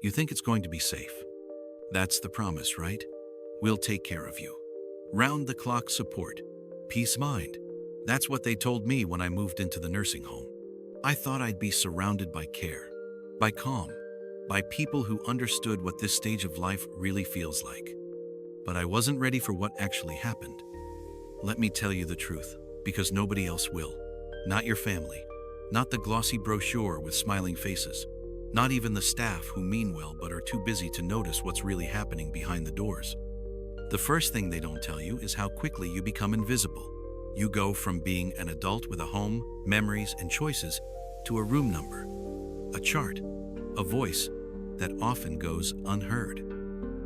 You think it's going to be safe. That's the promise, right? We'll take care of you. Round-the-clock support. Peace of mind. That's what they told me when I moved into the nursing home. I thought I'd be surrounded by care, by calm, by people who understood what this stage of life really feels like. But I wasn't ready for what actually happened. Let me tell you the truth, because nobody else will. Not your family, not the glossy brochure with smiling faces, not even the staff who mean well but are too busy to notice what's really happening behind the doors. The first thing they don't tell you is how quickly you become invisible. You go from being an adult with a home, memories, and choices to a room number, a chart, a voice that often goes unheard.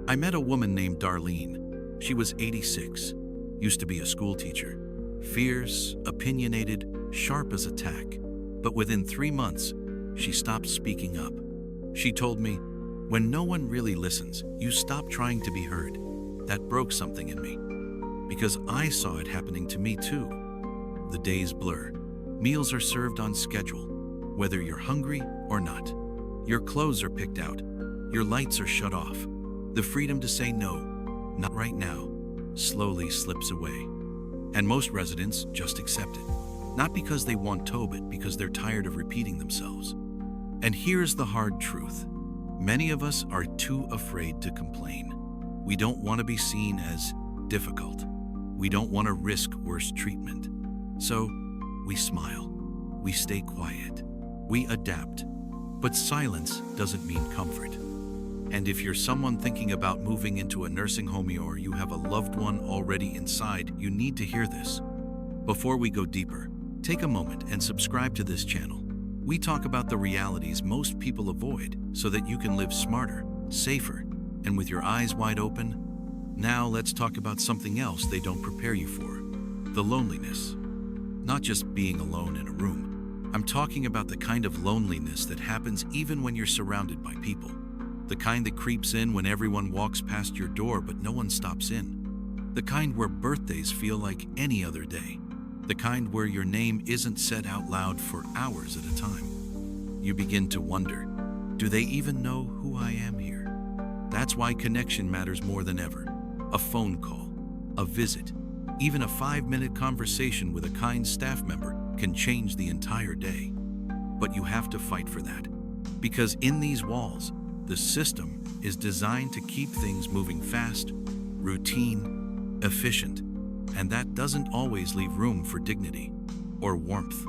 I met a woman named Darlene. She was 86, used to be a school teacher, fierce, opinionated, sharp as a tack. But within 3 months, she stopped speaking up. She told me, "When no one really listens, you stop trying to be heard." That broke something in me, because I saw it happening to me too. The days blur. Meals are served on schedule, whether you're hungry or not. Your clothes are picked out. Your lights are shut off. The freedom to say no, not right now, slowly slips away. And most residents just accept it. Not because they want to, but because they're tired of repeating themselves. And here's the hard truth. Many of us are too afraid to complain. We don't want to be seen as difficult. We don't want to risk worse treatment. So we smile. We stay quiet. We adapt. But silence doesn't mean comfort. And if you're someone thinking about moving into a nursing home or you have a loved one already inside, you need to hear this. Before we go deeper, take a moment and subscribe to this channel. We talk about the realities most people avoid so that you can live smarter, safer, and with your eyes wide open. Now let's talk about something else they don't prepare you for: the loneliness. Not just being alone in a room. I'm talking about the kind of loneliness that happens even when you're surrounded by people. The kind that creeps in when everyone walks past your door but no one stops in. The kind where birthdays feel like any other day. The kind where your name isn't said out loud for hours at a time. You begin to wonder, do they even know who I am here? That's why connection matters more than ever. A phone call, a visit, even a 5-minute conversation with a kind staff member can change the entire day. But you have to fight for that. Because in these walls, the system is designed to keep things moving fast, routine, efficient, and that doesn't always leave room for dignity or warmth.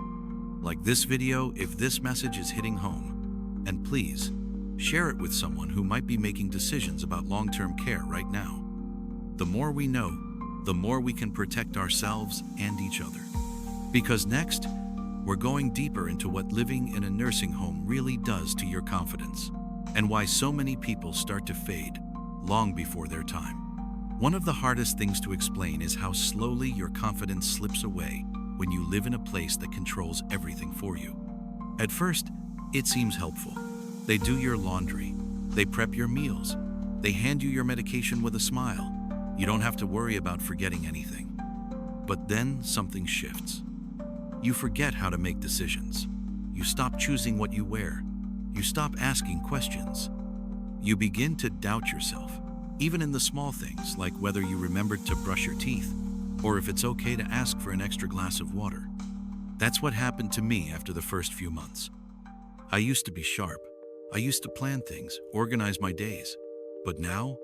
Like this video, if this message is hitting home, and please, share it with someone who might be making decisions about long-term care right now. The more we know, the more we can protect ourselves and each other. Because next, we're going deeper into what living in a nursing home really does to your confidence, and why so many people start to fade long before their time. One of the hardest things to explain is how slowly your confidence slips away when you live in a place that controls everything for you. At first, it seems helpful. They do your laundry, they prep your meals, they hand you your medication with a smile. You don't have to worry about forgetting anything. But then something shifts. You forget how to make decisions. You stop choosing what you wear. You stop asking questions. You begin to doubt yourself, even in the small things, like whether you remembered to brush your teeth, or if it's okay to ask for an extra glass of water. That's what happened to me after the first few months. I used to be sharp. I used to plan things, organize my days. But now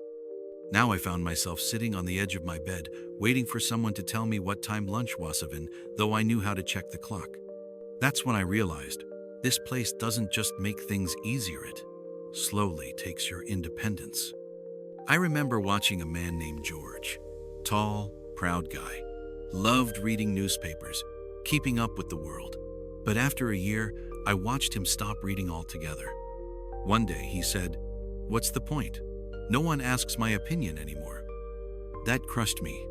I found myself sitting on the edge of my bed, waiting for someone to tell me what time lunch was, even though I knew how to check the clock. That's when I realized this place doesn't just make things easier, it slowly takes your independence. I remember watching a man named George. Tall, proud guy. Loved reading newspapers, keeping up with the world. But after a year, I watched him stop reading altogether. One day he said, "What's the point? No one asks my opinion anymore." That crushed me.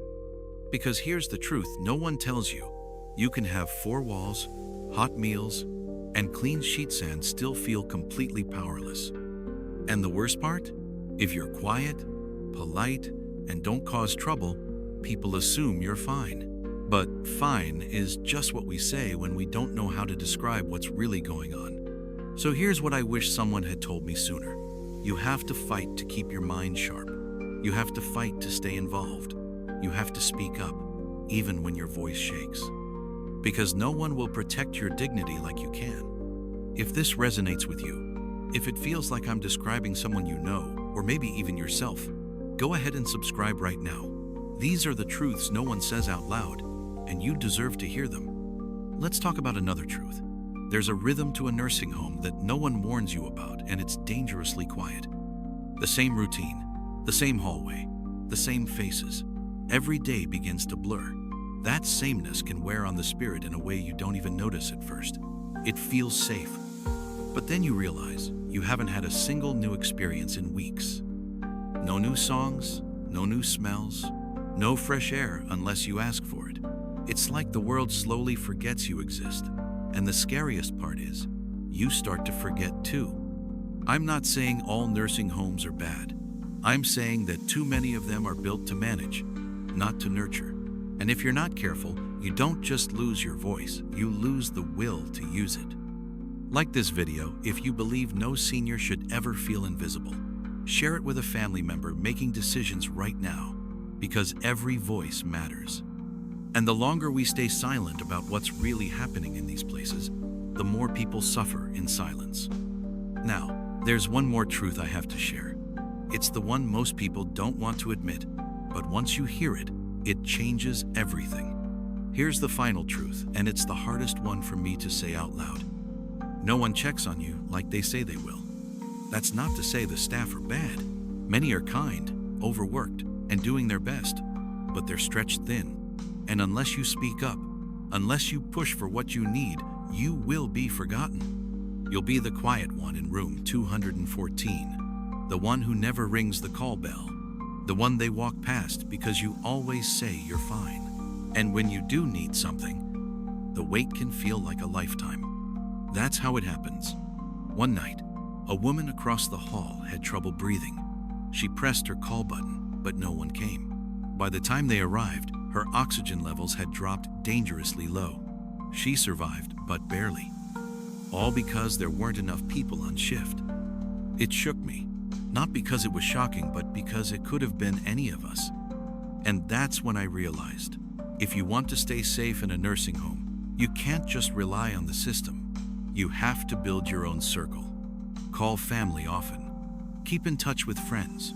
Because here's the truth, no one tells you. You can have 4 walls, hot meals, and clean sheets and still feel completely powerless. And the worst part? If you're quiet, polite, and don't cause trouble, people assume you're fine. But fine is just what we say when we don't know how to describe what's really going on. So here's what I wish someone had told me sooner. You have to fight to keep your mind sharp. You have to fight to stay involved. You have to speak up, even when your voice shakes. Because no one will protect your dignity like you can. If this resonates with you, if it feels like I'm describing someone you know, or maybe even yourself, go ahead and subscribe right now. These are the truths no one says out loud, and you deserve to hear them. Let's talk about another truth. There's a rhythm to a nursing home that no one warns you about, and it's dangerously quiet. The same routine, the same hallway, the same faces. Every day begins to blur. That sameness can wear on the spirit in a way you don't even notice at first. It feels safe. But then you realize you haven't had a single new experience in weeks. No new songs, no new smells, no fresh air unless you ask for it. It's like the world slowly forgets you exist. And the scariest part is, you start to forget too. I'm not saying all nursing homes are bad. I'm saying that too many of them are built to manage, not to nurture. And if you're not careful, you don't just lose your voice, you lose the will to use it. Like this video if you believe no senior should ever feel invisible. Share it with a family member making decisions right now, because every voice matters. And the longer we stay silent about what's really happening in these places, the more people suffer in silence. Now, there's one more truth I have to share. It's the one most people don't want to admit, but once you hear it, it changes everything. Here's the final truth, and it's the hardest one for me to say out loud. No one checks on you like they say they will. That's not to say the staff are bad. Many are kind, overworked, and doing their best, but they're stretched thin. And unless you speak up, unless you push for what you need, you will be forgotten. You'll be the quiet one in room 214, the one who never rings the call bell, the one they walk past because you always say you're fine. And when you do need something, the wait can feel like a lifetime. That's how it happens. One night, a woman across the hall had trouble breathing. She pressed her call button, but no one came. By the time they arrived, her oxygen levels had dropped dangerously low. She survived, but barely. All because there weren't enough people on shift. It shook me, not because it was shocking, but because it could have been any of us. And that's when I realized, if you want to stay safe in a nursing home, you can't just rely on the system. You have to build your own circle. Call family often. Keep in touch with friends.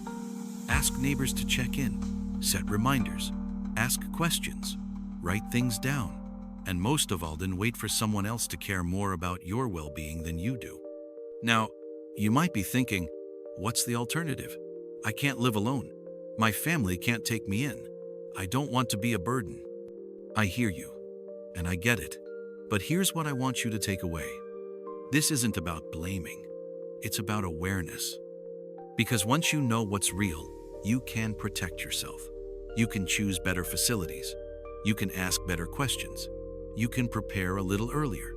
Ask neighbors to check in. Set reminders. Ask questions. Write things down. And most of all, then wait for someone else to care more about your well-being than you do. Now, you might be thinking, what's the alternative? I can't live alone. My family can't take me in. I don't want to be a burden. I hear you, and I get it. But here's what I want you to take away. This isn't about blaming. It's about awareness. Because once you know what's real, you can protect yourself. You can choose better facilities. You can ask better questions. You can prepare a little earlier.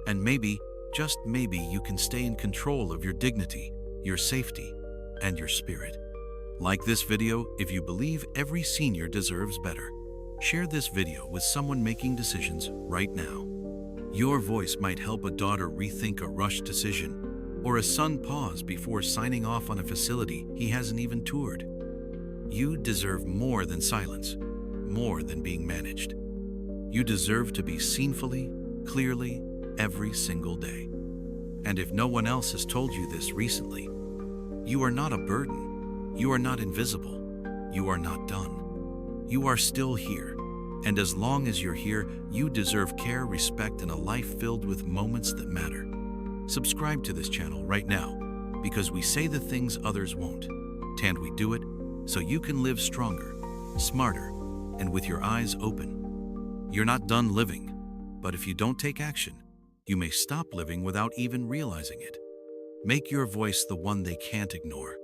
And maybe, just maybe, you can stay in control of your dignity, your safety, and your spirit. Like this video if you believe every senior deserves better. Share this video with someone making decisions right now. Your voice might help a daughter rethink a rushed decision, or a son pause before signing off on a facility he hasn't even toured. You deserve more than silence, more than being managed. You deserve to be seen fully, clearly, every single day. And if no one else has told you this recently, you are not a burden. You are not invisible. You are not done. You are still here. And as long as you're here, you deserve care, respect, and a life filled with moments that matter. Subscribe to this channel right now, because we say the things others won't. And we do it so you can live stronger, smarter, and with your eyes open. You're not done living, but if you don't take action, you may stop living without even realizing it. Make your voice the one they can't ignore.